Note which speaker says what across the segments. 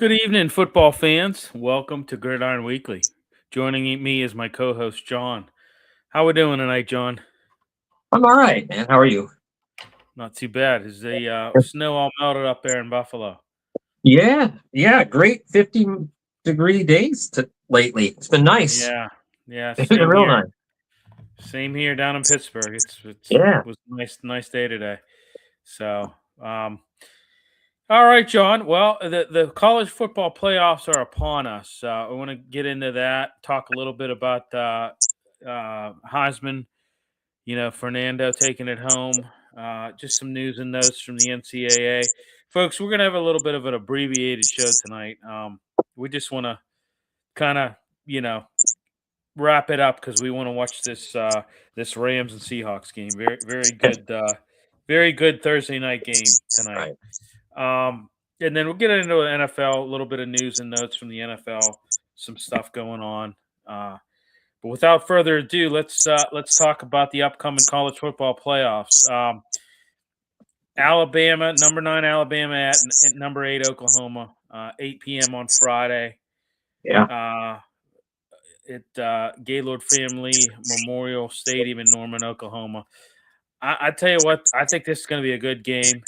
Speaker 1: Good evening, football fans. Welcome to Gridiron Weekly. Joining me is my co-host John. How we doing tonight, John?
Speaker 2: I'm all right, man. How are you?
Speaker 1: Not too bad. Is the snow all melted up there in Buffalo?
Speaker 2: Yeah. Great 50-degree days lately. It's been nice.
Speaker 1: Yeah.
Speaker 2: It's been
Speaker 1: Same
Speaker 2: real
Speaker 1: here.
Speaker 2: nice.
Speaker 1: Same here down in Pittsburgh. It
Speaker 2: Yeah.
Speaker 1: was a nice day today. So, all right, John. Well, the college football playoffs are upon us. I want to get into that. Talk a little bit about Heisman. Fernando taking it home. Just some news and notes from the NCAA. Folks, we're going to have a little bit of an abbreviated show tonight. We just want to kind of, wrap it up because we want to watch this Rams and Seahawks game. Very good Thursday night game tonight.
Speaker 2: Right.
Speaker 1: And then we'll get into the NFL, a little bit of news and notes from the NFL, some stuff going on. But without further ado, let's talk about the upcoming college football playoffs. Alabama, number 9 Alabama at number 8 Oklahoma, 8 p.m. on Friday.
Speaker 2: Yeah.
Speaker 1: At Gaylord Family Memorial Stadium in Norman, Oklahoma. I tell you what, I think this is going to be a good game.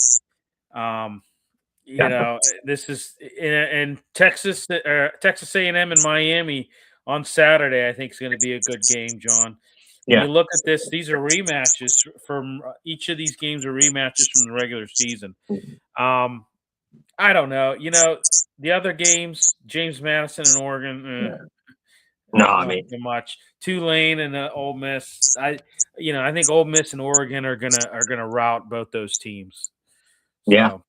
Speaker 1: This is in Texas, Texas A&M and Miami on Saturday. I think it's going to be a good game, John. When you look at this, these are rematches from each of these games are rematches from the regular season. I don't know. The other games, James Madison and Oregon. Not much. Tulane and Ole Miss. I think Ole Miss and Oregon are gonna rout both those teams.
Speaker 2: So.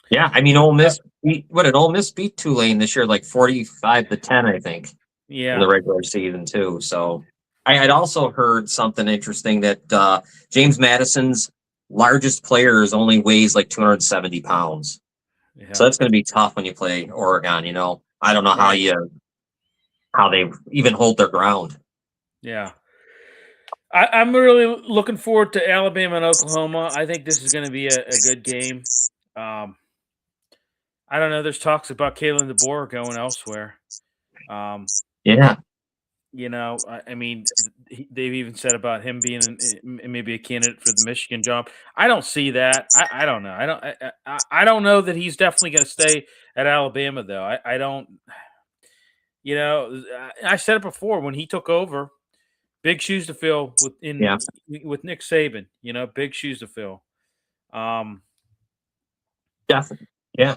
Speaker 2: Yeah. I mean, Ole Miss. What did Ole Miss beat Tulane this year? Like 45-10, I think.
Speaker 1: Yeah.
Speaker 2: In the regular season too. So I had also heard something interesting that James Madison's largest player only weighs like 270 pounds. Yeah. So that's going to be tough when you play Oregon. I don't know how they even hold their ground.
Speaker 1: Yeah. I'm really looking forward to Alabama and Oklahoma. I think this is going to be a good game. I don't know. There's talks about Kalen DeBoer going elsewhere.
Speaker 2: Yeah.
Speaker 1: I mean, they've even said about him being maybe a candidate for the Michigan job. I don't see that. I don't know. I don't know that he's definitely going to stay at Alabama, though. I don't. I said it before when he took over. Big shoes to fill with Nick Saban. Big shoes to fill.
Speaker 2: Definitely. Yeah.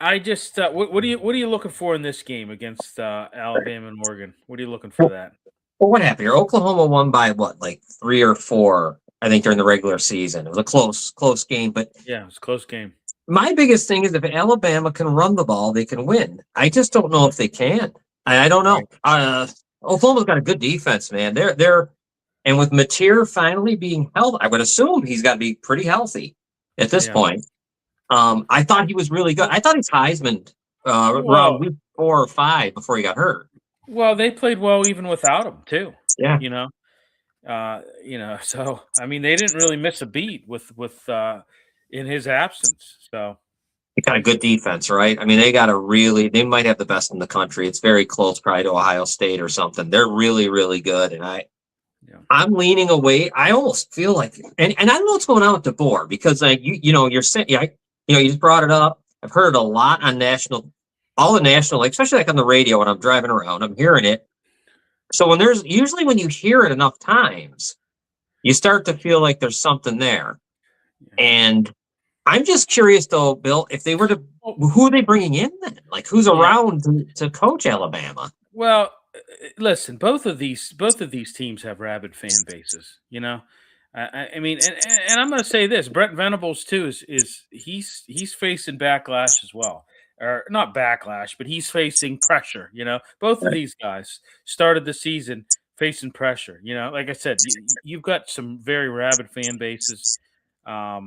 Speaker 1: I just what are you looking for in this game against Alabama and Oregon? What are you looking for that?
Speaker 2: Well, what happened here? Oklahoma won by what, like 3 or 4, I think, during the regular season. It was a close game, but
Speaker 1: yeah, it was a close game.
Speaker 2: My biggest thing is if Alabama can run the ball, they can win. I just don't know if they can. I don't know. Oklahoma's got a good defense, man. And with Mateer finally being healthy, I would assume he's got to be pretty healthy at this point. I thought he was really good. I thought he's Heisman around week 4 or 5 before he got hurt.
Speaker 1: Well, they played well even without him too.
Speaker 2: Yeah.
Speaker 1: So I mean, they didn't really miss a beat with in his absence. So
Speaker 2: they got a good defense, right? I mean, they might have the best in the country. It's very close, probably to Ohio State or something. They're really, really good. And I'm leaning away. I almost feel like, and I don't know what's going on with DeBoer because you're saying, you just brought it up. I've heard it a lot on all the national, especially like on the radio when I'm driving around, I'm hearing it. So when you hear it enough times, you start to feel like there's something there. And I'm just curious though, Bill, if they were to, who are they bringing in then? Like who's around to coach Alabama?
Speaker 1: Well, listen, both of these teams have rabid fan bases, I mean, and I'm going to say this: Brent Venables too he's facing backlash as well, or not backlash, but he's facing pressure. Both of these guys started the season facing pressure. Like I said, you've got some very rabid fan bases. I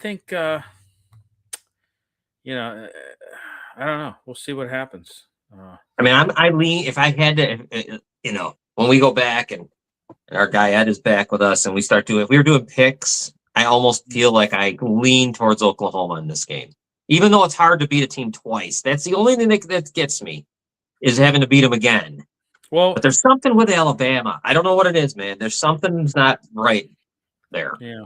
Speaker 1: think I don't know. We'll see what happens.
Speaker 2: I mean, I lean if I had to, when we go back and our guy Ed is back with us and we start doing, if we were doing picks, I almost feel like I lean towards Oklahoma in this game, even though it's hard to beat a team twice. That's the only thing that gets me is having to beat them again.
Speaker 1: Well,
Speaker 2: but there's something with Alabama. I don't know what it is, man. There's something's not right there.
Speaker 1: Yeah.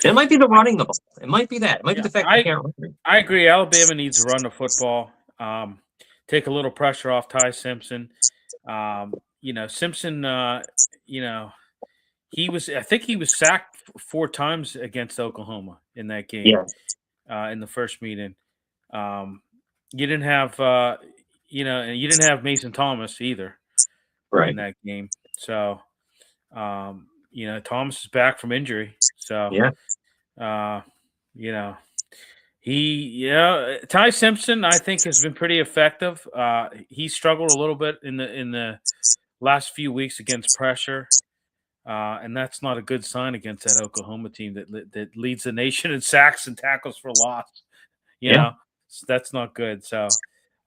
Speaker 2: It might be the running the ball. It might be that. It might be the fact they can't run.
Speaker 1: I agree. Alabama needs to run the football. Take a little pressure off Ty Simpson. Simpson. I think he was sacked 4 times against Oklahoma in that game.
Speaker 2: Yeah.
Speaker 1: In the first meeting, you didn't have, and you didn't have Mason Thomas either,
Speaker 2: right,
Speaker 1: in that game. So, Thomas is back from injury. So,
Speaker 2: yeah.
Speaker 1: Ty Simpson, I think, has been pretty effective. He struggled a little bit in the last few weeks against pressure, and that's not a good sign against that Oklahoma team that leads the nation in sacks and tackles for loss. So that's not good. So,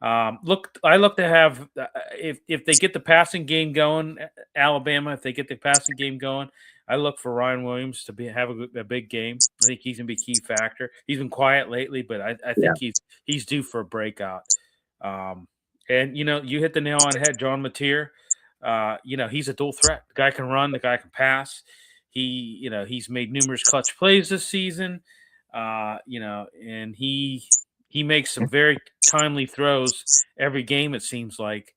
Speaker 1: I look to have if they get the passing game going, Alabama. If they get the passing game going, I look for Ryan Williams to have a big game. I think he's gonna be a key factor. He's been quiet lately, but I think he's due for a breakout. And you hit the nail on the head, John Mateer. He's a dual threat. The guy can run, the guy can pass. He's made numerous clutch plays this season. And he makes some very timely throws every game, it seems like.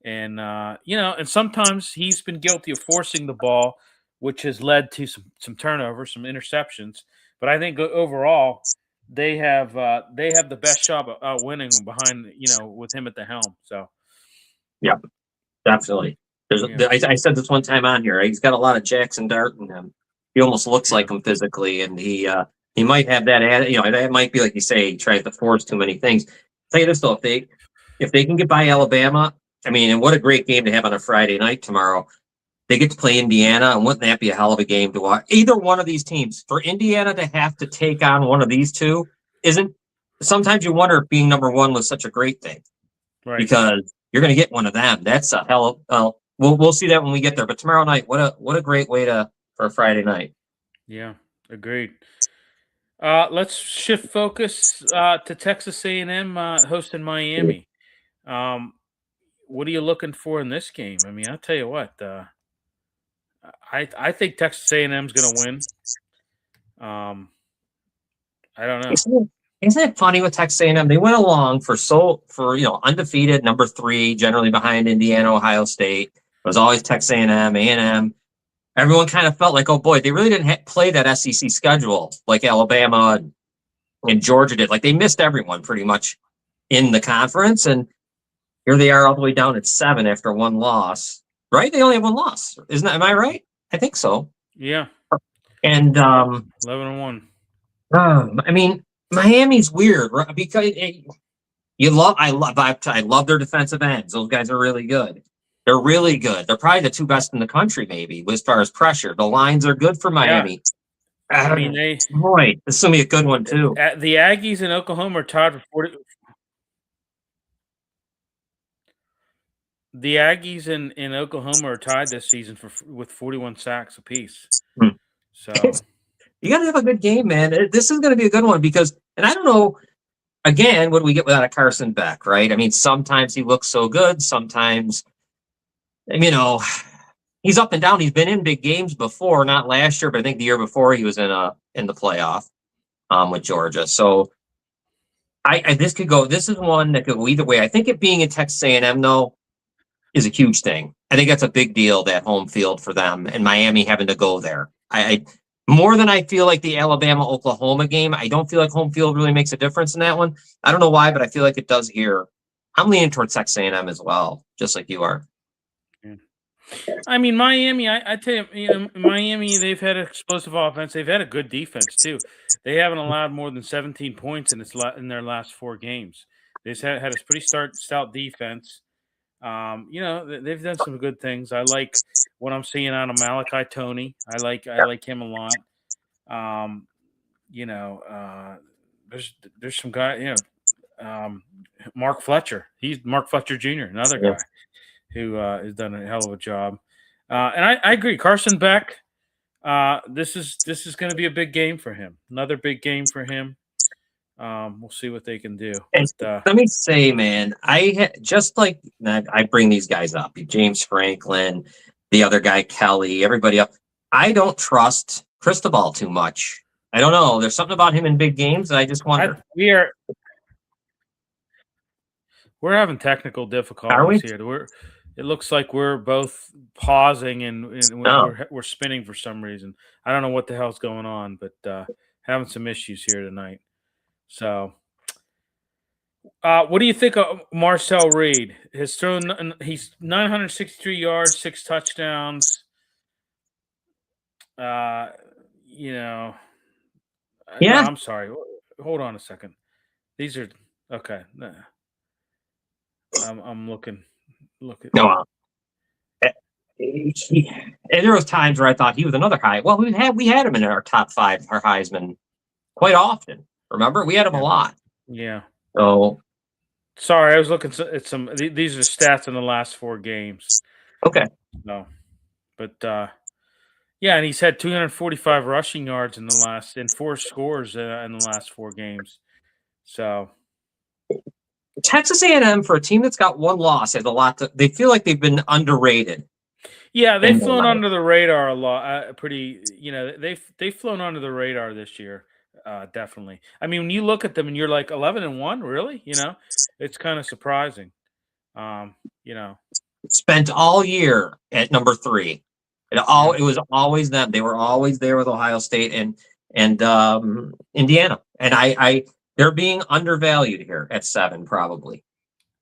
Speaker 1: And and sometimes he's been guilty of forcing the ball, which has led to some turnovers, some interceptions. But I think overall they have the best shot of winning behind, with him at the helm. So
Speaker 2: yeah, definitely. I said this one time on here. He's got a lot of Jackson Dart in him. He almost looks like him physically, and he might have that. That might be like you say. He tries to force too many things. I'll tell you this though, if they can get by Alabama, and what a great game to have on a Friday night tomorrow. They get to play Indiana, and wouldn't that be a hell of a game to watch? Either one of these teams. For Indiana to have to take on one of these two isn't. Sometimes you wonder if being number one was such a great thing,
Speaker 1: right?
Speaker 2: Because you're going to get one of them. That's a hell of. We'll see that when we get there. But tomorrow night, what a great way for a Friday night.
Speaker 1: Yeah, agreed. Let's shift focus to Texas A&M hosting Miami. What are you looking for in this game? I'll tell you what. I think Texas A&M is going to win. I don't know.
Speaker 2: Isn't it funny with Texas A&M? They went along for undefeated, number 3, generally behind Indiana, Ohio State. It was always Texas A&M. Everyone kind of felt like, oh boy, they really didn't play that SEC schedule like Alabama and Georgia did. Like they missed everyone pretty much in the conference, and here they are all the way down at 7 after 1 loss. Right? They only have 1 loss, isn't that? Am I right? I think so.
Speaker 1: Yeah.
Speaker 2: And
Speaker 1: 11-1.
Speaker 2: Miami's weird because I love their defensive ends. Those guys are really good. They're really good. They're probably the 2 best in the country, maybe, as far as pressure. The lines are good for Miami.
Speaker 1: Yeah.
Speaker 2: This is going to be a good one, too.
Speaker 1: The Aggies in Oklahoma are tied for 40. The Aggies in Oklahoma are tied this season with 41 sacks apiece. So
Speaker 2: you got to have a good game, man. This is going to be a good one because, and I don't know, again, what do we get without a Carson Beck, right? Sometimes he looks so good. Sometimes, he's up and down. He's been in big games before, not last year, but I think the year before he was in the playoff with Georgia. So this is one that could go either way. I think it being in Texas A&M, though, is a huge thing. I think that's a big deal, that home field for them, and Miami having to go there. More than I feel like the Alabama-Oklahoma game, I don't feel like home field really makes a difference in that one. I don't know why, but I feel like it does here. I'm leaning towards Texas A&M as well, just like you are.
Speaker 1: Miami, I tell you, Miami, they've had an explosive offense. They've had a good defense, too. They haven't allowed more than 17 points in their last 4 games. They've had a pretty stout defense. They've done some good things. I like what I'm seeing out of Malachi Toney. I like him a lot. There's some guy, Mark Fletcher. He's Mark Fletcher Jr., another guy who has done a hell of a job. And I agree. Carson Beck, This is going to be a big game for him. Another big game for him. We'll see what they can do. But,
Speaker 2: let me say, man, I bring these guys up, James Franklin, the other guy, Kelly, everybody up. I don't trust Cristobal too much. I don't know. There's something about him in big games that I just wonder.
Speaker 1: We're having technical difficulties here. It looks like we're both pausing and we're spinning for some reason. I don't know what the hell's going on, but having some issues here tonight. So, what do you think of Marcel Reed? He's 963 yards, 6 touchdowns. Yeah. No, I'm sorry. Hold on a second. These are okay. I'm looking.
Speaker 2: No. And there was times where I thought he was another high. Well, we had him in our top 5, our Heisman, quite often. Remember, we had him a lot.
Speaker 1: Yeah.
Speaker 2: So,
Speaker 1: sorry, I was looking at some. These are stats in the last 4 games.
Speaker 2: Okay.
Speaker 1: No, but yeah, and he's had 245 rushing yards in 4 scores in the last 4 games. So,
Speaker 2: Texas A&M, for a team that's got 1 loss, has a lot to. They feel like they've been underrated.
Speaker 1: Yeah, they've flown under the radar a lot. They've flown under the radar this year. Definitely. I mean, when you look at them and you're like 11-1, really? It's kind of surprising.
Speaker 2: Spent all year at number 3. It was always them. They were always there with Ohio State and Indiana. And they're being undervalued here at 7, probably.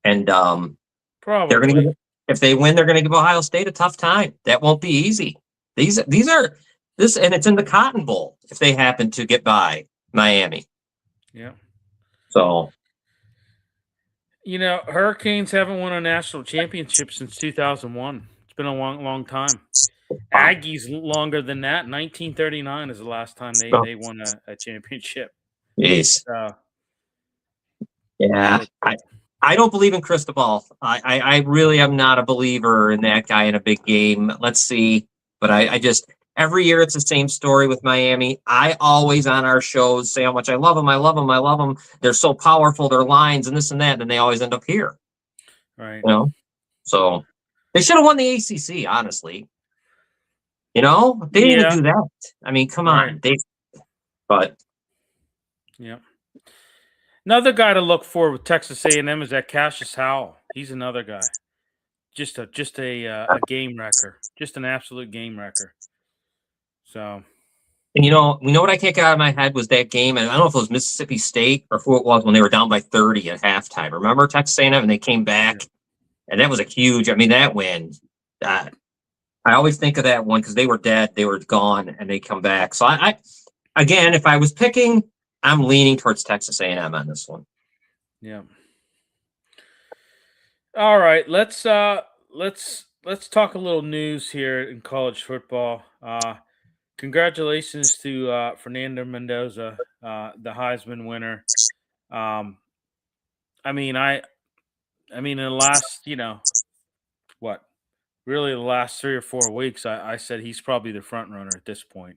Speaker 2: And
Speaker 1: probably
Speaker 2: they're going to, if they win, they're going to give Ohio State a tough time. That won't be easy. And it's in the Cotton Bowl if they happen to get by Miami.
Speaker 1: Yeah.
Speaker 2: So,
Speaker 1: Hurricanes haven't won a national championship since 2001. It's been a long, long time. Aggies longer than that. 1939 is the last time they won a championship.
Speaker 2: Yes. Yeah. I don't believe in Cristobal. I really am not a believer in that guy in a big game. Let's see. But I just, every year it's the same story with Miami. I always on our shows say how much I love them. I love them. I love them. They're so powerful. Their lines and this and that. And they always end up here.
Speaker 1: Right.
Speaker 2: So they should have won the ACC, honestly. They didn't do that. I mean, come on.
Speaker 1: Yeah. Another guy to look for with Texas A&M is that Cassius Howell. He's another guy. Just a game wrecker. Just an absolute game wrecker. So.
Speaker 2: And we know what I can't get out of my head was that game, and I don't know if it was Mississippi State or who it was when they were down by 30 at halftime. Remember Texas A&M, and they came back, and that was a huge. I mean, that win. I always think of that one because they were dead, they were gone, and they come back. So I again, if I was picking, I'm leaning towards Texas A&M on this one.
Speaker 1: Yeah. All right, let's talk a little news here in college football. Congratulations to Fernando Mendoza, the Heisman winner. I mean, in the last, really the last 3 or 4 weeks, I said he's probably the front runner at this point.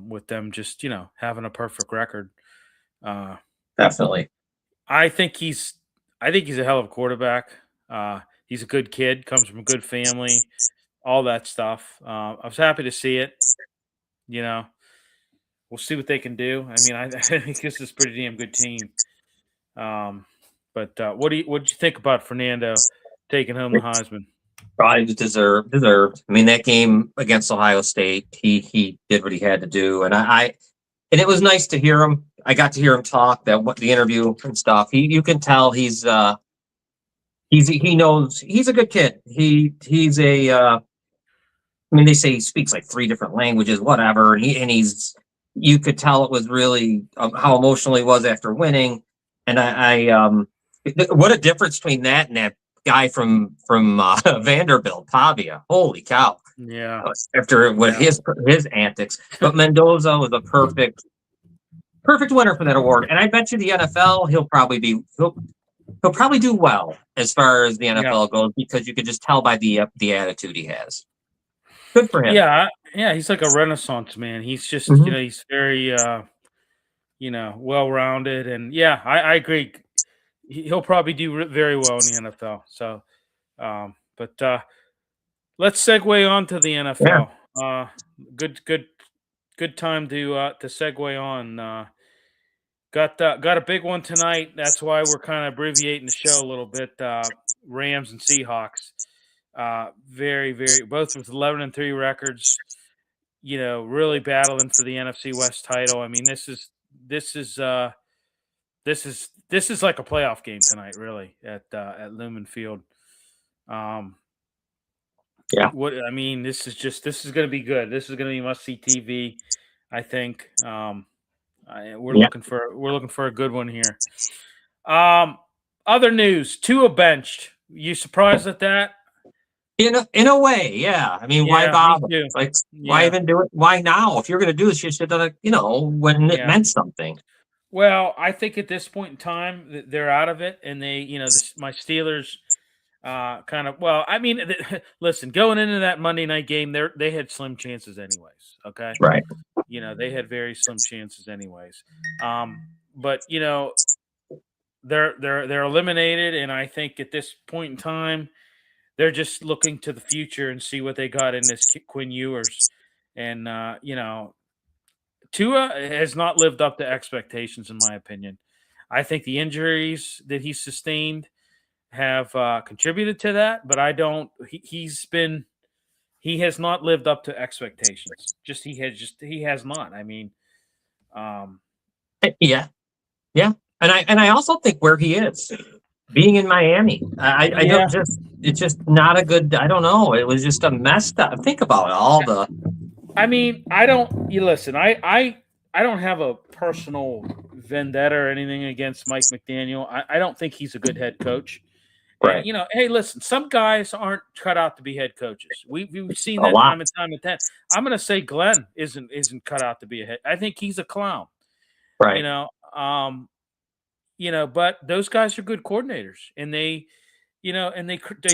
Speaker 1: With them just, having a perfect record.
Speaker 2: Definitely.
Speaker 1: I think he's a hell of a quarterback. He's a good kid, comes from a good family, all that stuff. I was happy to see it. We'll see what they can do. I mean, I think this is a pretty damn good team. But what did you think about Fernando taking home the Heisman?
Speaker 2: Probably deserved. I mean, that game against Ohio State, he did what he had to do, and and it was nice to hear him. I got to hear him talk the interview and stuff. You can tell he knows he's a good kid. He's a. I mean, they say he speaks like 3 different languages, whatever, and he's. You could tell it was really how emotional he was after winning, and what a difference between that and that guy from Vanderbilt, Pavia. Holy cow!
Speaker 1: Yeah.
Speaker 2: After his antics, but Mendoza was a perfect winner for that award. And I bet you the NFL he'll probably do well as far as the NFL goes because you could just tell by the attitude he has. Good for him.
Speaker 1: Yeah, Yeah, he's like a renaissance man. He's just,
Speaker 2: Mm-hmm.
Speaker 1: he's very, well-rounded. And yeah, I agree. He'll probably do very well in the NFL. So, but let's segue on to the
Speaker 2: Yeah.
Speaker 1: NFL. Good time to segue on. Got a big one tonight. That's why we're kind of abbreviating the show a little bit. Rams and Seahawks. Very, very both with 11-3 records. Really battling for the NFC West title. I mean, this is like a playoff game tonight, really, at Lumen Field.
Speaker 2: Yeah.
Speaker 1: This is going to be good. This is going to be must-see TV, I think. We're looking for a good one here. Other news: Tua benched. You surprised at that?
Speaker 2: In a way, yeah. I mean, why bother? Like, why even do it? Why now? If you're going to do this, you should have done it, when it meant something.
Speaker 1: Well, I think at this point in time, they're out of it, and they, my Steelers, kind of. Well, I mean, listen, going into that Monday night game, they had slim chances, anyways. Okay,
Speaker 2: right?
Speaker 1: They had very slim chances, anyways. But they're eliminated, and I think at this point in time, they're just looking to the future and see what they got in this Quinn Ewers, and Tua has not lived up to expectations, in my opinion. I think the injuries that he sustained have contributed to that, but I don't. He has not lived up to expectations. He has not. I mean,
Speaker 2: yeah, and I also think where he is, being in Miami, I don't it's just not a good. I don't know. It was just a messed up. Think about it, all the.
Speaker 1: I mean, I don't. You listen. I don't have a personal vendetta or anything against Mike McDaniel. I don't think he's a good head coach.
Speaker 2: Right.
Speaker 1: And, hey, listen, some guys aren't cut out to be head coaches. We've seen that time and time again. I'm going to say Glenn isn't cut out to be a head. I think he's a clown.
Speaker 2: Right.
Speaker 1: But those guys are good coordinators, and they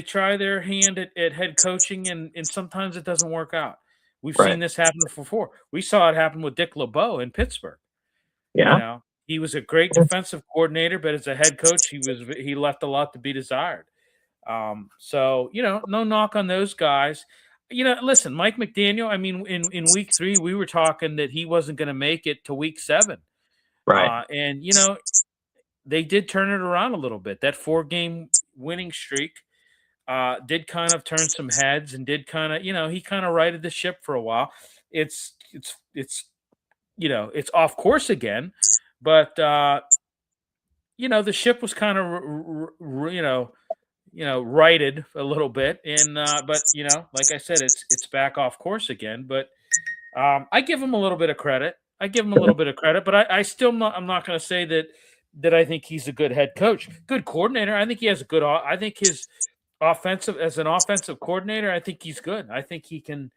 Speaker 1: try their hand at head coaching, and sometimes it doesn't work out. We've seen this happen before. We saw it happen with Dick LeBeau in Pittsburgh.
Speaker 2: Yeah.
Speaker 1: He was a great defensive coordinator, but as a head coach, he left a lot to be desired. So no knock on those guys. Listen, Mike McDaniel. I mean, in week 3, we were talking that he wasn't going to make it to week 7.
Speaker 2: Right.
Speaker 1: And they did turn it around a little bit. That 4-game winning streak did kind of turn some heads, and did kind of he kind of righted the ship for a while. It's off course again. But the ship was kind of righted a little bit, and but like I said, it's back off course again. But I give him a little bit of credit. But I'm not going to say that I think he's a good head coach, good coordinator. I think he has a good. I think his as an offensive coordinator, I think he's good. I think he can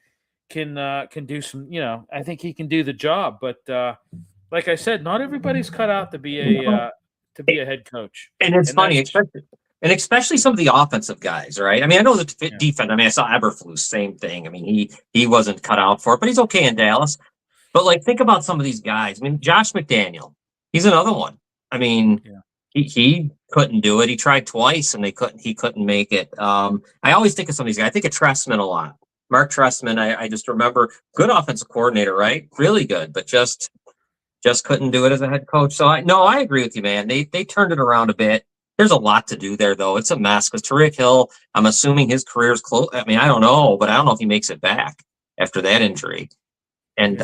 Speaker 1: do some. I think he can do the job, but. Like I said, not everybody's cut out to be a head coach.
Speaker 2: And it's funny, especially some of the offensive guys, right? I mean, I know the defense. I mean, I saw Eberflus, same thing. I mean, he wasn't cut out for it, but he's okay in Dallas. But think about some of these guys. I mean, Josh McDaniel, he's another one. I mean, he couldn't do it. He tried twice, and he couldn't make it. I always think of some of these guys. I think of Trestman a lot. Mark Trestman. I just remember, good offensive coordinator, right? Really good, but just couldn't do it as a head coach. So I agree with you, man. They turned it around a bit. There's a lot to do there, though. It's a mess because Tyreek Hill, I'm assuming his career's close. I mean, I don't know, but I don't know if he makes it back after that injury. And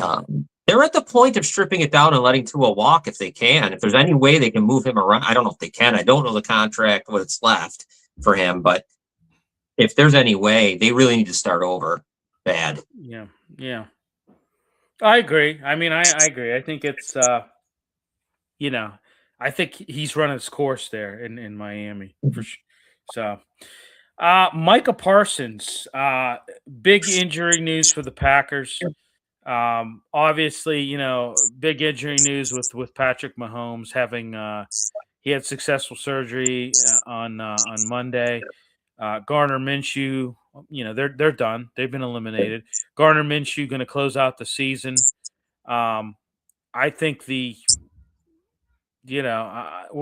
Speaker 2: they're at the point of stripping it down and letting Tua walk if they can. If there's any way they can move him around, I don't know if they can. I don't know the contract, what's left for him, but if there's any way, they really need to start over bad.
Speaker 1: Yeah. I agree. I mean, I agree. I think it's, I think he's run his course there in Miami for sure. So, Micah Parsons, big injury news for the Packers. Obviously, big injury news with Patrick Mahomes having he had successful surgery on Monday. Gardner Minshew they're done. They've been eliminated. Gardner Minshew going to close out the season. I think we'll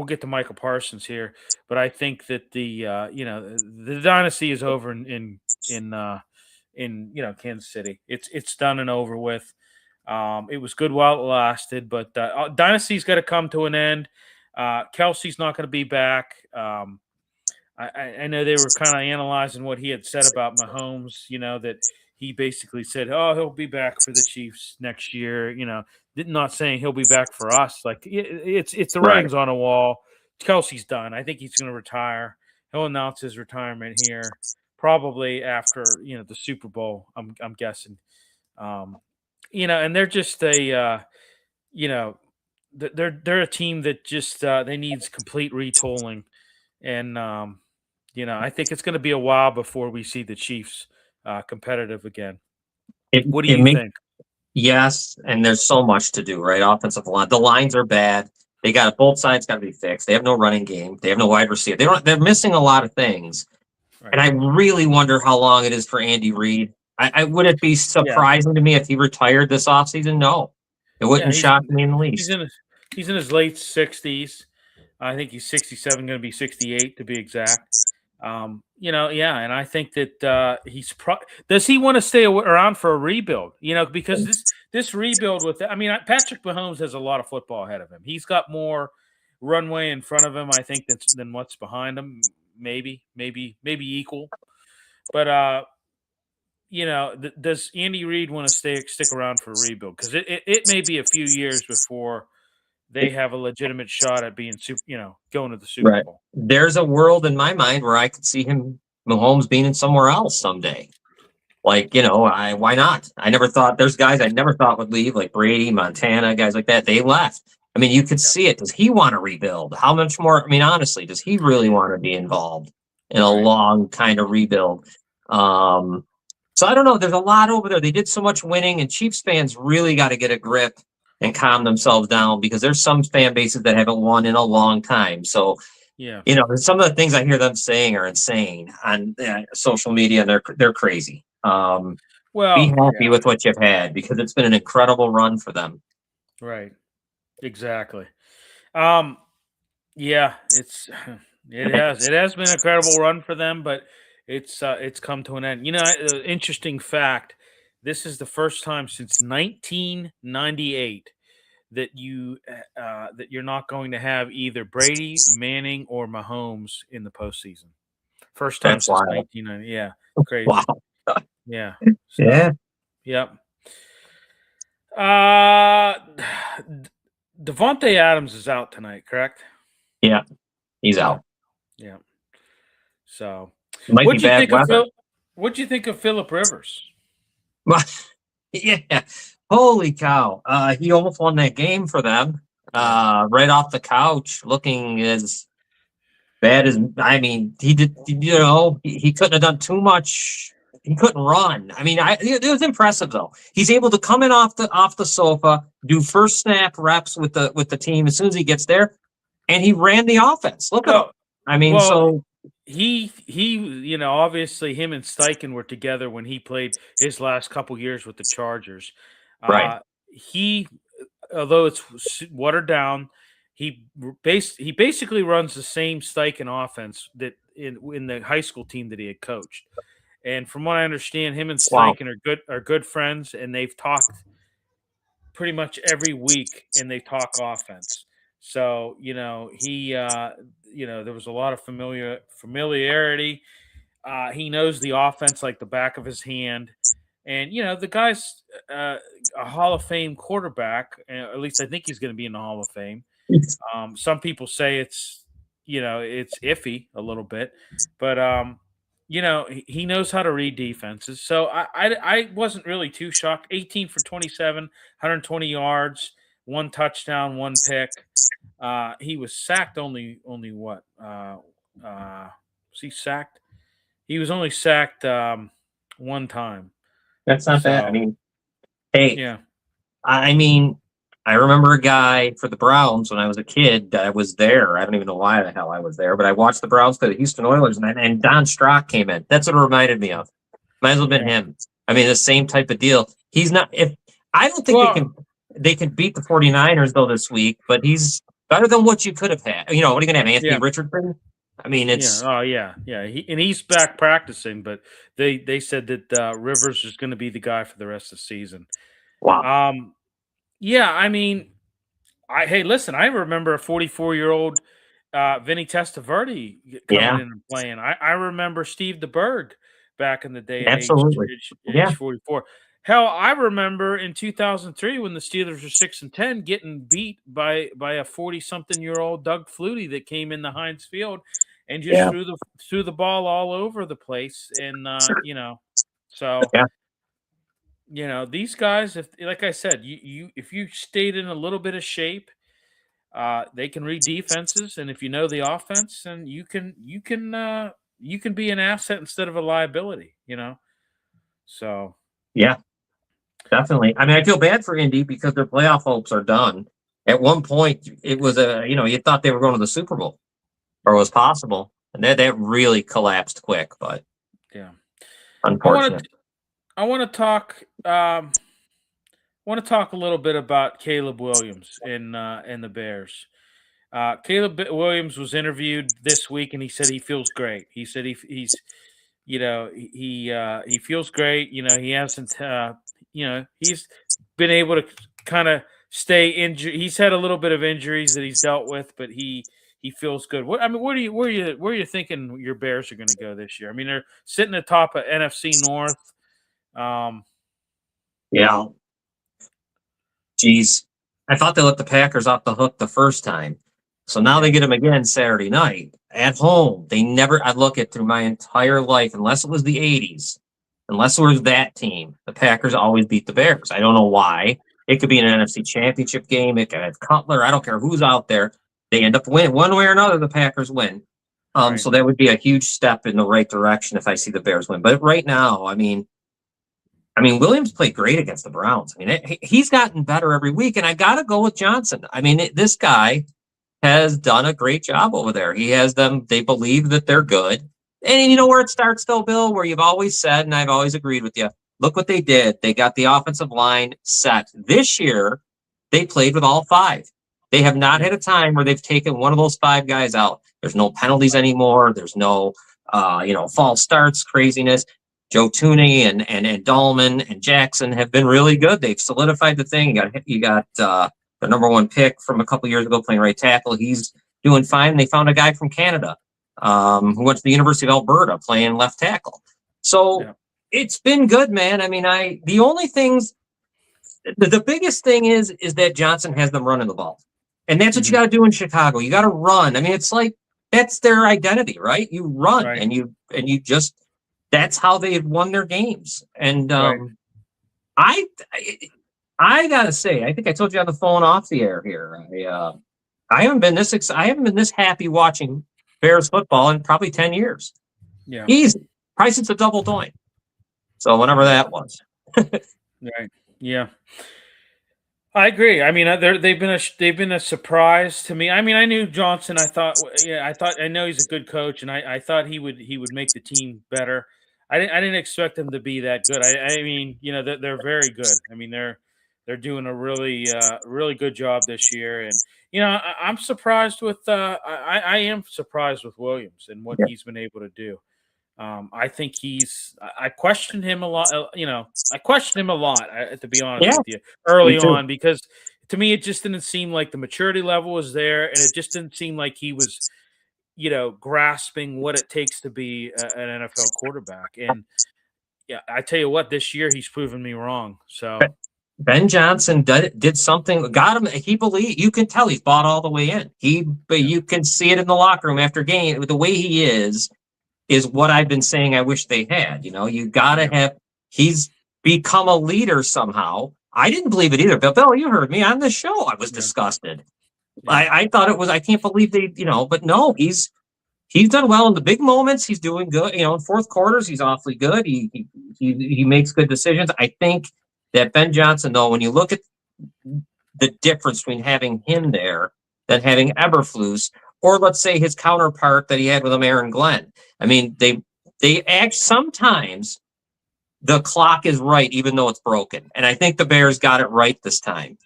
Speaker 1: get to Michael Parsons here, but I think that the dynasty is over in Kansas City. It's done and over with. It was good while it lasted, but dynasty's got to come to an end. Kelsey's not going to be back. I know they were kind of analyzing what he had said about Mahomes, that he basically said, oh, he'll be back for the Chiefs next year, not saying he'll be back for us. Like it's the writing's on a wall. Kelsey's done. I think he's going to retire. He'll announce his retirement here probably after, the Super Bowl, I'm guessing. And they're just they're a team that just they needs complete retooling. And, I think it's going to be a while before we see the Chiefs competitive again. What do you think?
Speaker 2: Yes, and there's so much to do, right? Offensive line. The lines are bad. They got both sides got to be fixed. They have no running game. They have no wide receiver. They're missing a lot of things. Right. And I really wonder how long it is for Andy Reid. Would it be surprising to me if he retired this offseason? No. It wouldn't shock me in the least.
Speaker 1: He's in his late 60s. I think he's 67, going to be 68 to be exact. And I think that does he want to stay around for a rebuild? Because this rebuild Patrick Mahomes has a lot of football ahead of him. He's got more runway in front of him, I think, than what's behind him. Maybe equal. But does Andy Reid want to stick around for a rebuild? Because it may be a few years before they have a legitimate shot at being going to the Super Bowl.
Speaker 2: There's a world in my mind where I could see Mahomes being in somewhere else someday. Like, why not? I never thought there's guys I never thought would leave, like Brady, Montana, guys like that. They left. I mean, you could see it. Does he want to rebuild? How much more? I mean, honestly, does he really want to be involved in a long kind of rebuild? So I don't know. There's a lot over there. They did so much winning, and Chiefs fans really got to get a grip and calm themselves down, because there's some fan bases that haven't won in a long time. So, some of the things I hear them saying are insane on social media, and they're crazy. Be happy with what you've had, because it's been an incredible run for them.
Speaker 1: Right. Exactly. It has been an incredible run for them, but it's come to an end. Interesting fact. This is the first time since 1998 that you're not going to have either Brady, Manning, or Mahomes in the postseason. First time since 1990. Yeah, crazy.
Speaker 2: Wow.
Speaker 1: Yeah.
Speaker 2: So, yeah.
Speaker 1: Yep. Devontae Adams is out tonight, correct?
Speaker 2: Yeah, he's out.
Speaker 1: Yeah. So,
Speaker 2: what'd you
Speaker 1: think of Phillip Rivers?
Speaker 2: Yeah, holy cow! He almost won that game for them right off the couch, looking as bad as he did. He couldn't have done too much. He couldn't run. It was impressive though. He's able to come in off the sofa, do first snap reps with the team as soon as he gets there, and he ran the offense. Look at him.
Speaker 1: He obviously him and Steichen were together when he played his last couple years with the Chargers.
Speaker 2: Right.
Speaker 1: Although it's watered down, he basically runs the same Steichen offense that in the high school team that he had coached. And from what I understand, him and Steichen are good friends, and they've talked pretty much every week, and they talk offense. So, there was a lot of familiarity. He knows the offense like the back of his hand. And, the guy's a Hall of Fame quarterback. At least I think he's going to be in the Hall of Fame. Some people say it's iffy a little bit. But, he knows how to read defenses. So I wasn't really too shocked. 18 for 27, 120 yards, 1 touchdown, 1 pick. He was sacked only what? Was he sacked? He was only sacked 1 time.
Speaker 2: That's not bad. I remember a guy for the Browns when I was a kid that was there. I don't even know why the hell I was there, but I watched the Browns play the Houston Oilers, and Don Strock came in. That's what it reminded me of. Might as well have been him. I mean, the same type of deal. He's not. If I don't think they can beat the 49ers though this week, but he's better than what you could have had. You know, what are you going to have, Anthony Richardson? I mean, it's
Speaker 1: he's back practicing, but they said that Rivers is going to be the guy for the rest of the season.
Speaker 2: Wow.
Speaker 1: I mean, hey, listen, I remember a 44-year-old Vinny Testaverde coming in and playing. I remember Steve DeBerg back in the day at age 44. Hell, I remember in 2003 when the Steelers were 6-10, getting beat by a 40-something-year-old Doug Flutie that came in the Heinz Field and just threw the ball all over the place. And these guys, if like I said, if you stayed in a little bit of shape, they can read defenses, and if you know the offense, then you can be an asset instead of a liability. So
Speaker 2: yeah. Definitely. I mean, I feel bad for Indy because their playoff hopes are done. At one point, it was you thought they were going to the Super Bowl, or it was possible, and that really collapsed quick. But unfortunate.
Speaker 1: I want to talk. I want to talk a little bit about Caleb Williams in the Bears. Caleb Williams was interviewed this week, and he said he feels great. He said he feels great. He hasn't. He's been able to kind of stay injured. He's had a little bit of injuries that he's dealt with, but he feels good. Where are you thinking your Bears are going to go this year? I mean, they're sitting atop of NFC North.
Speaker 2: Geez, I thought they let the Packers off the hook the first time, so now they get them again Saturday night at home. They never. I look at through my entire life, unless it was the '80s. Unless it was that team, the Packers always beat the Bears. I don't know why. It could be an NFC Championship game. It could have Cutler. I don't care who's out there. They end up winning. One way or another, the Packers win. So that would be a huge step in the right direction if I see the Bears win. But right now, I mean, Williams played great against the Browns. I mean, he's gotten better every week, and I got to go with Johnson. I mean, this guy has done a great job over there. He has them. They believe that they're good. And you know where it starts, though, Bill, where you've always said, and I've always agreed with you, look what they did. They got the offensive line set. This year, they played with all five. They have not had a time where they've taken one of those five guys out. There's no penalties anymore. There's no, false starts, craziness. Joe Tooney and Dahlman and Jackson have been really good. They've solidified the thing. You got the number one pick from a couple years ago playing right tackle. He's doing fine. They found a guy from Canada who went to the University of Alberta playing left tackle. So it's been good, man. I mean, the only things, the biggest thing is that Johnson has them running the ball. And that's what you got to do in Chicago. You got to run. I mean, it's like, that's their identity, right? You run and you just, that's how they've won their games. And I got to say, I think I told you on the phone off the air here. I haven't been this happy watching Bears football in probably 10 years.
Speaker 1: Yeah.
Speaker 2: Easy. Probably since a double doink. So whenever that was.
Speaker 1: Right. Yeah. I agree. I mean, they've been a surprise to me. I mean, I knew Johnson. I know he's a good coach, and I thought he would make the team better. I didn't expect them to be that good. I mean, they're very good. I mean, they're doing a really really good job this year, and I'm surprised with I am surprised with Williams and what he's been able to do. I think I questioned him a lot. I questioned him a lot, to be honest with you, early on, because to me, it just didn't seem like the maturity level was there. And it just didn't seem like he was, grasping what it takes to be an NFL quarterback. And I tell you what, this year he's proven me wrong. So
Speaker 2: Ben Johnson did something, got him. He believed, you can tell he's bought all the way in. You can see it in the locker room after game, the way he is what I've been saying I wish they had. You got to have, he's become a leader somehow. I didn't believe it either. Bill, you heard me on the show. I was disgusted. Yeah. I thought it was, I can't believe they, but no, he's done well in the big moments. He's doing good. In fourth quarters, he's awfully good. He makes good decisions. I think that Ben Johnson, though, when you look at the difference between having him there than having Eberflus, or let's say his counterpart that he had with him, Aaron Glenn. I mean, they act sometimes the clock is right, even though it's broken. And I think the Bears got it right this time.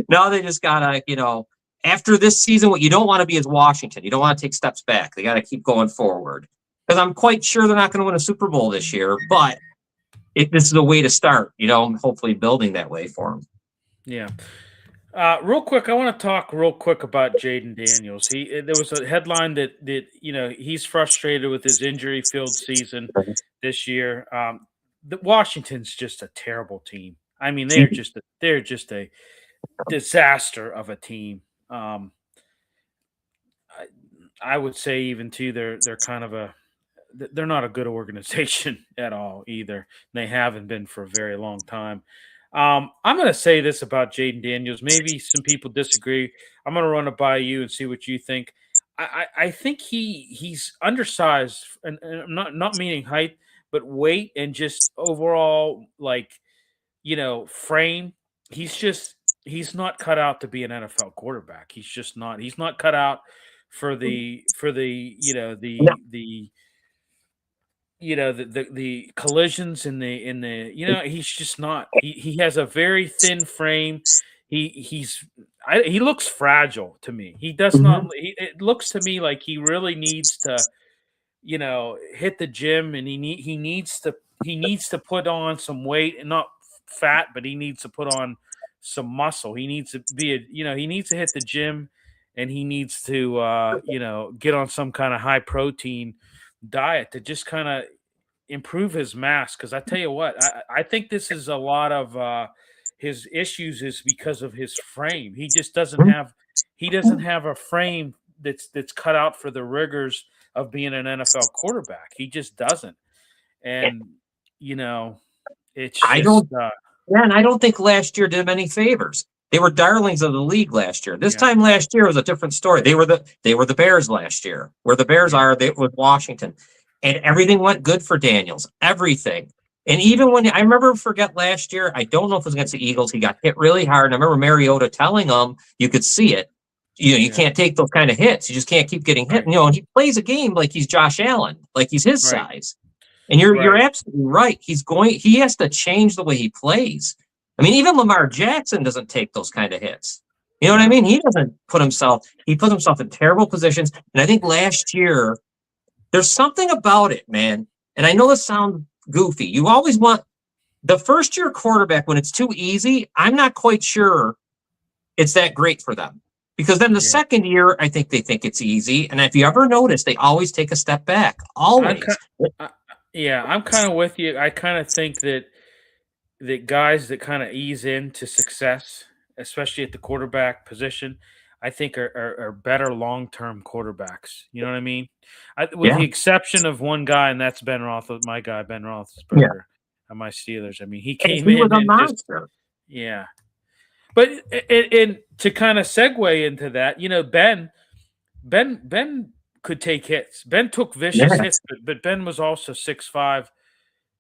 Speaker 2: Now they just gotta, after this season, what you don't want to be is Washington. You don't want to take steps back. They got to keep going forward. Because I'm quite sure they're not going to win a Super Bowl this year, but this is a way to start, hopefully building that way for them.
Speaker 1: Yeah. Real quick, I want to talk real quick about Jaden Daniels. There was a headline that he's frustrated with his injury-filled season this year. Washington's just a terrible team. I mean, they're just a disaster of a team. I would say even too they're kind of they're not a good organization at all either. They haven't been for a very long time. I'm going to say this about Jaden Daniels. Maybe some people disagree. I'm going to run it by you and see what you think. I think he's undersized, and not meaning height, but weight and just overall frame. He's not cut out to be an NFL quarterback. He's just not. He's not cut out for the collisions in the he's just not. He has a very thin frame. He looks fragile to me. He does not. It looks to me like he really needs to hit the gym, and he needs to put on some weight, and not fat, but he needs to put on some muscle. He needs to be he needs to hit the gym, and he needs to get on some kind of high protein diet to just kind of improve his mass. Because I tell you what, I think this is a lot of his issues is because of his frame. He just doesn't have a frame that's cut out for the rigors of being an NFL quarterback. He just doesn't. And it's just,
Speaker 2: and I don't think last year did him any favors. They were darlings of the league last year. This time last year was a different story. They were the Bears last year. Where the Bears are, they with Washington. And everything went good for Daniels. Everything. And even when I forget last year, I don't know if it was against the Eagles, he got hit really hard. And I remember Mariota telling him, you could see it. You can't take those kind of hits. You just can't keep getting hit. And he plays a game like he's Josh Allen, like he's his size. And you're absolutely right. He has to change the way he plays. I mean, even Lamar Jackson doesn't take those kind of hits. You know what I mean? He doesn't put himself in terrible positions. And I think last year, there's something about it, man. And I know this sounds goofy. You always want the first year quarterback when it's too easy. I'm not quite sure it's that great for them, because then the second year, I think they think it's easy. And if you ever notice, they always take a step back. Always.
Speaker 1: I'm kind of with you. I kind of think that guys that kind of ease into success, especially at the quarterback position, I think are better long-term quarterbacks. You know what I mean? With the exception of one guy, and that's Ben Roethlisberger on my Steelers. I mean, he came in
Speaker 2: was a monster.
Speaker 1: But and to kind of segue into that, Ben could take hits. Ben took vicious hits, but Ben was also 6'5".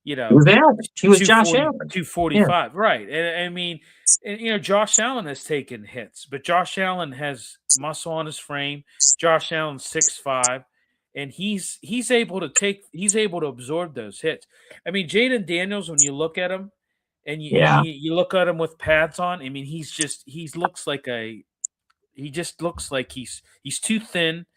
Speaker 1: He
Speaker 2: was Josh Allen.
Speaker 1: 245, right. And I mean, Josh Allen has taken hits, but Josh Allen has muscle on his frame. Josh Allen's 6'5", and he's able to absorb those hits. I mean, Jaden Daniels, when you look at him and you look at him with pads on, I mean, he looks like he's too thin,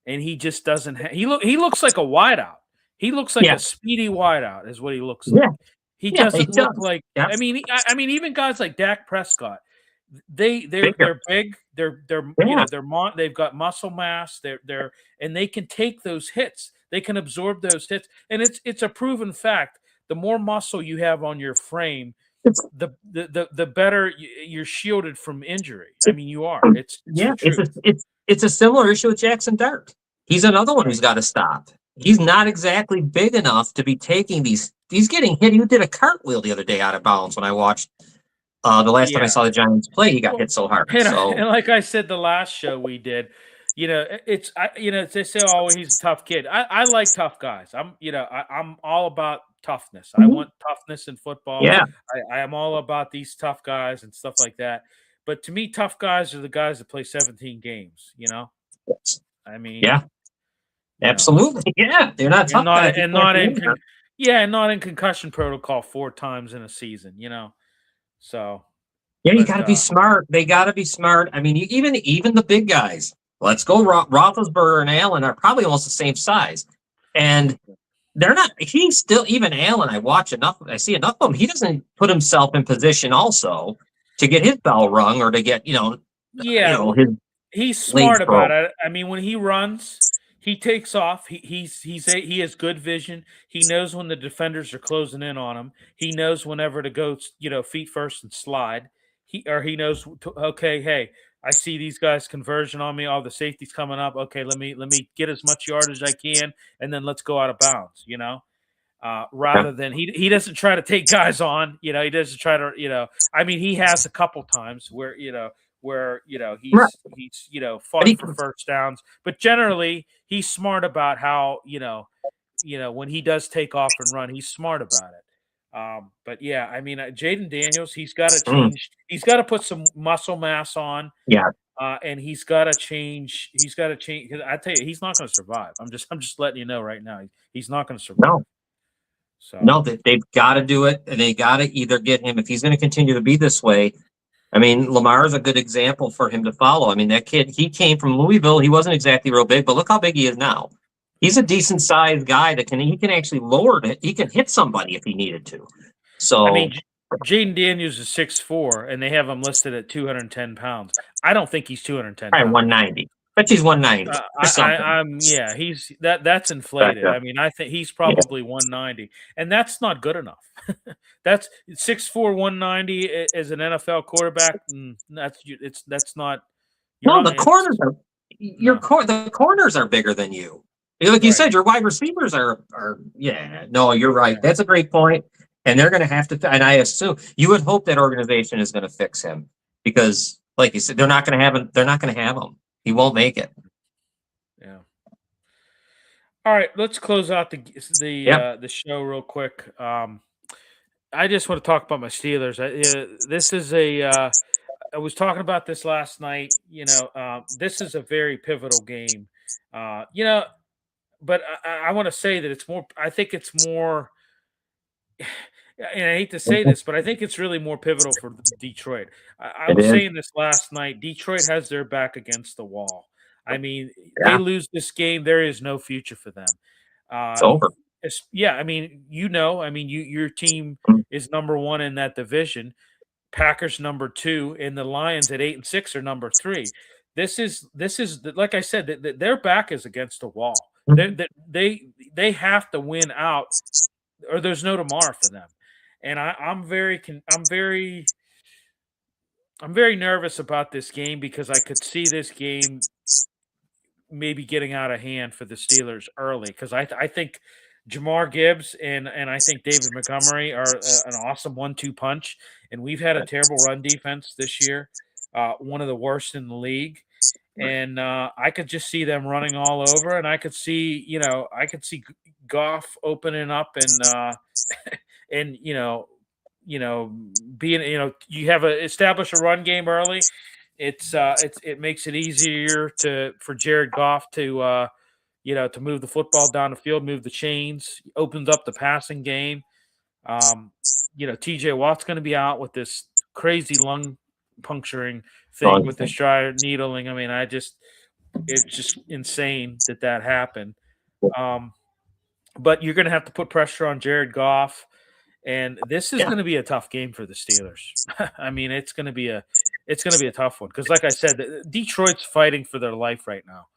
Speaker 1: and he just doesn't he looks like a wideout. He looks like a speedy wideout is what he looks like. He doesn't look like. I mean, even guys like Dak Prescott, they're big. They've got muscle mass. And they can take those hits. They can absorb those hits, and it's a proven fact. The more muscle you have on your frame, the better you're shielded from injury. I mean, you are.
Speaker 2: It's a similar issue with Jackson Dart. He's another one who's got to stop. He's not exactly big enough to be taking these. He's getting hit. He did a cartwheel the other day out of bounds when I watched the last time I saw the Giants play. He got hit so hard.
Speaker 1: And like I said, the last show we did, they say, oh, he's a tough kid. I like tough guys. I'm all about toughness. I want toughness in football.
Speaker 2: Yeah.
Speaker 1: I am all about these tough guys and stuff like that. But to me, tough guys are the guys that play 17 games. I mean,
Speaker 2: absolutely. Yeah, they're not tough guys.
Speaker 1: Yeah, not in concussion protocol 4 times in a season, So,
Speaker 2: Yeah, you got to be smart. They got to be smart. I mean, even the big guys. Let's go. Roethlisberger and Allen are probably almost the same size, and they're not. He's still even Allen. I see enough of him. He doesn't put himself in position also to get his bell rung or to get
Speaker 1: yeah,
Speaker 2: his
Speaker 1: he's
Speaker 2: legs
Speaker 1: smart about
Speaker 2: broke.
Speaker 1: it. I mean, when he runs, he takes off. He has good vision. He knows when the defenders are closing in on him. He knows whenever to go, feet first and slide. He knows, okay, hey, I see these guys conversion on me. All the safety's coming up. Okay, let me get as much yardage as I can, and then let's go out of bounds. Rather than he doesn't try to take guys on. He doesn't try to. I mean, he has a couple times where
Speaker 2: Right.
Speaker 1: he's
Speaker 2: But
Speaker 1: fought for first downs, but generally he's smart about how when he does take off and run, he's smart about it. But yeah, I mean, Jaden Daniels, he's got to change. He's got to put some muscle mass on.
Speaker 2: Yeah.
Speaker 1: And he's got to change. He's got to change. Because I tell you, he's not going to survive. I'm just letting you know right now. He's not going to survive.
Speaker 2: No.
Speaker 1: So
Speaker 2: No, they've got to do it, and they got to either get him if he's going to continue to be this way. I mean, Lamar is a good example for him to follow. I mean, that kid, he came from Louisville. He wasn't exactly real big, but look how big he is now. He's a decent sized guy that he can actually lower it. He can hit somebody if he needed to. So
Speaker 1: I mean, Jaden Daniels is 6'4", and they have him listed at 210 pounds. I don't think he's 210
Speaker 2: probably
Speaker 1: pounds.
Speaker 2: 190. Bet he's 190 or something.
Speaker 1: Yeah, that's inflated. I mean, I think he's probably 190, and that's not good enough. That's 6'4", 190 as an NFL quarterback. That's not.
Speaker 2: No, the corners are the corners are bigger than you. Like you said, your wide receivers are yeah. No, you're right.
Speaker 1: Yeah.
Speaker 2: That's a great point. And they're going to have to. And I assume you would hope that organization is going to fix him because, like you said, they're not going to have him. They're not going to have him. He won't make it.
Speaker 1: Yeah. All right, let's close out the show real quick. I just want to talk about my Steelers. This is I was talking about this last night. This is a very pivotal game. But I want to say that it's more. I think it's more. And I hate to say this, but I think it's really more pivotal for Detroit. I was saying this last night. Detroit has their back against the wall. I mean, they lose this game, there is no future for them.
Speaker 2: It's over.
Speaker 1: I mean, your team is number 1 in that division. Packers number 2, and the Lions at 8-6 are number 3. This is like I said, their back is against the wall. They have to win out, or there's no tomorrow for them. And I'm very nervous about this game because I could see this game maybe getting out of hand for the Steelers early, because I think Jamar Gibbs and I think David Montgomery are an awesome 1-2 punch, and we've had a terrible run defense this year, one of the worst in the league. And I could just see them running all over, and I could see Goff opening up and and being you have establish a run game early. It makes it easier for Jared Goff to to move the football down the field, move the chains, opens up the passing game. TJ Watt's going to be out with this crazy lung puncturing thing with this dry needling. I mean, it's just insane that happened. But you're going to have to put pressure on Jared Goff, and this is going to be a tough game for the Steelers. I mean, it's going to be a tough one because, like I said, Detroit's fighting for their life right now.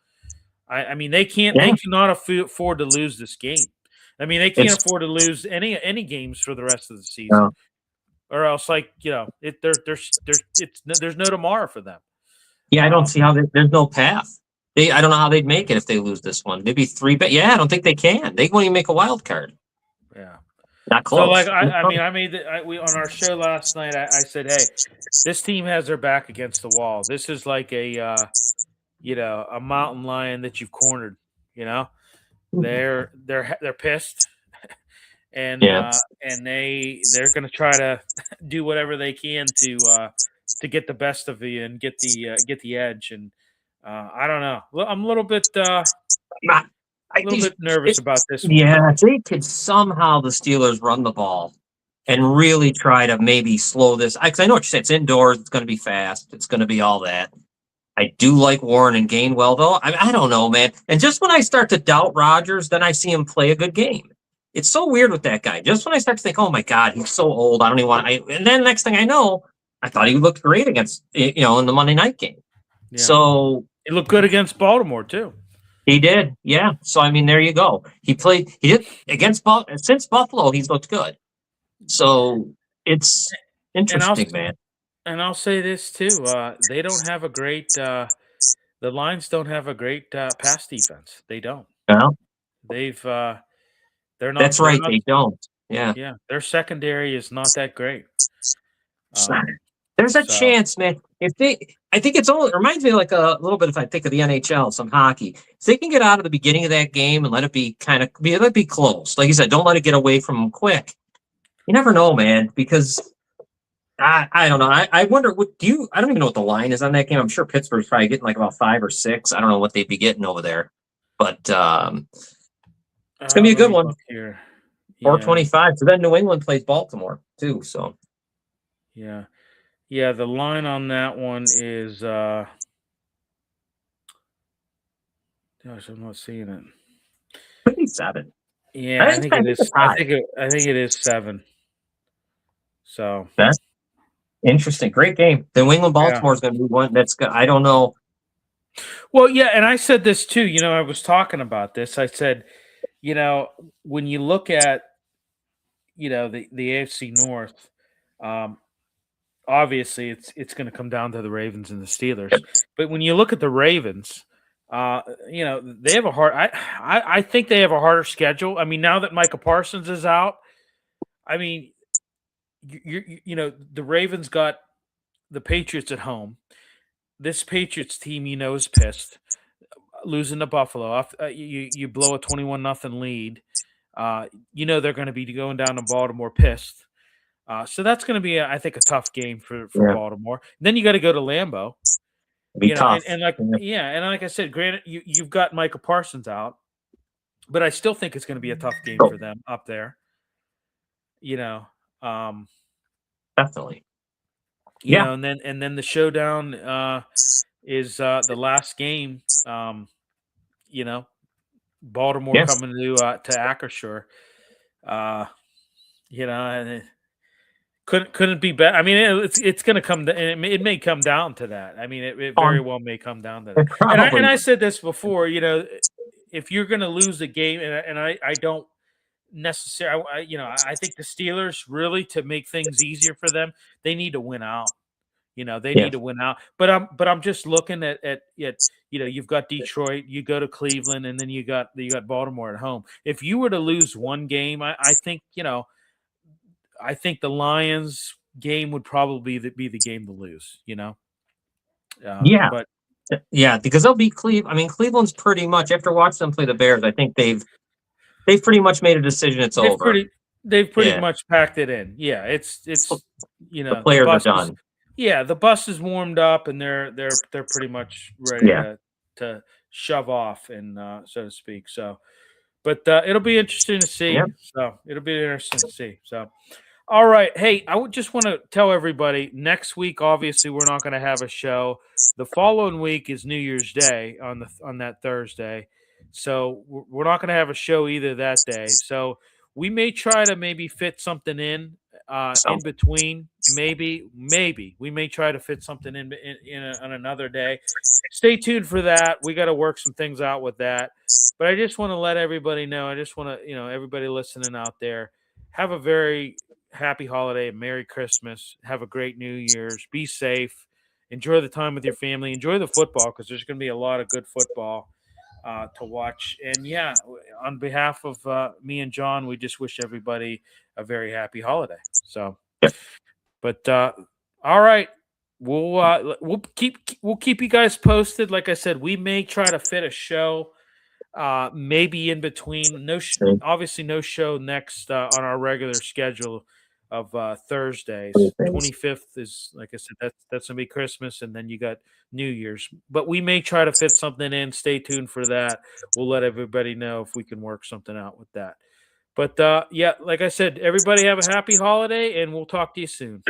Speaker 1: I mean, they cannot afford to lose this game. I mean, they can't afford to lose any games for the rest of the season, or else, there's no tomorrow for them.
Speaker 2: Yeah, I don't see how there's no path. I don't know how they'd make it if they lose this one. Maybe 3, but I don't think they can. They won't even make a wild card.
Speaker 1: Yeah,
Speaker 2: not close.
Speaker 1: So, we on our show last night. I said, hey, this team has their back against the wall. This is like a mountain lion that you've cornered. They're pissed, and they're going to try to do whatever they can to get the best of you and get the edge. And I don't know. I'm a little bit. A little bit nervous about this one.
Speaker 2: Yeah, if they could somehow the Steelers run the ball and really try to maybe slow this. Because I know what you said. It's indoors. It's going to be fast. It's going to be all that. I do like Warren and Gainwell, though. I don't know, man. And just when I start to doubt Rodgers, then I see him play a good game. It's so weird with that guy. Just when I start to think, oh my God, he's so old. I don't even want. And then next thing I know, I thought he looked great against in the Monday night game. Yeah. So
Speaker 1: he looked good against Baltimore too.
Speaker 2: He did, yeah. So I mean, there you go. He did against since Buffalo. He's looked good. So it's interesting, man.
Speaker 1: And I'll say this too: they don't have a great. The Lions don't have a great pass defense. They don't.
Speaker 2: No,
Speaker 1: they've. They're not.
Speaker 2: That's right. They don't. Yeah.
Speaker 1: Yeah. Their secondary is not that great.
Speaker 2: There's a chance, man. I think it reminds me like a little bit if I think of the NHL, some hockey. If they can get out of the beginning of that game and let it be let it be close. Like you said, don't let it get away from them quick. You never know, man, because I don't know. I wonder, I don't even know what the line is on that game. I'm sure Pittsburgh's probably getting like about 5 or 6. I don't know what they'd be getting over there. But it's going to be a good one.
Speaker 1: Here.
Speaker 2: 4:25. So then New England plays Baltimore, too. So,
Speaker 1: yeah. Yeah, the line on that one is gosh, I'm not seeing it.
Speaker 2: Could be 7.
Speaker 1: Yeah, I think it is. I think it is 7. So
Speaker 2: that's interesting. Great game. The New England Baltimore is going to be one that's good. I don't know.
Speaker 1: Well, yeah, and I said this too. I was talking about this. I said, when you look at, the AFC North, obviously it's going to come down to the Ravens and the Steelers. But when you look at the Ravens, they have a hard. I think they have a harder schedule. I mean, now that Micah Parsons is out, I mean, the Ravens got the Patriots at home. This Patriots team, is pissed, losing to Buffalo. You blow a 21-0 lead. They're going to be going down to Baltimore pissed. So that's going to be, I think, a tough game for Baltimore. Then you got to go to Lambeau.
Speaker 2: Be tough.
Speaker 1: And like I said, granted, you've got Micah Parsons out, but I still think it's going to be a tough game for them up there.
Speaker 2: Definitely.
Speaker 1: And then the showdown is the last game. Baltimore coming to Acrisure. And couldn't be better. I mean, it's going to come. It may come down to that. I mean, it very well may come down to that. And I said this before. If you're going to lose the game, and I don't necessarily, I think the Steelers really, to make things easier for them, they need to win out. They need to win out. But I'm just looking at you've got Detroit, you go to Cleveland, and then you got Baltimore at home. If you were to lose one game, I think I think the Lions game would probably be the game to lose.
Speaker 2: Because they'll beat Cleveland. I mean, Cleveland's pretty much, after watching them play the Bears, I think they've pretty much made a decision. It's over.
Speaker 1: They've pretty much packed it in. Yeah, it's
Speaker 2: the players are done.
Speaker 1: The bus is warmed up, and they're pretty much ready to shove off, and so to speak. So, but it'll be interesting to see.
Speaker 2: Yeah.
Speaker 1: So it'll be interesting to see. So, all right. Hey, I would just want to tell everybody, next week, obviously, we're not going to have a show. The following week is New Year's Day on that Thursday, so we're not going to have a show either that day. So we may try to maybe fit something in between. Maybe we may try to fit something in on another day. Stay tuned for that. We got to work some things out with that. But I just want to let everybody know. I just want to, everybody listening out there, have a very happy holiday, Merry Christmas. Have a great New Year's. Be safe. Enjoy the time with your family. Enjoy the football, because there's going to be a lot of good football to watch. And on behalf of me and John, we just wish everybody a very happy holiday. So, but all right, we'll keep you guys posted. Like I said, we may try to fit a show, maybe in between. Obviously no show next on our regular schedule Thursdays. 25th is, like I said, that's gonna be Christmas, and then you got New Year's. But we may try to fit something in. Stay tuned for that. We'll let everybody know if we can work something out with that. But yeah, like I said, everybody have a happy holiday, and we'll talk to you soon.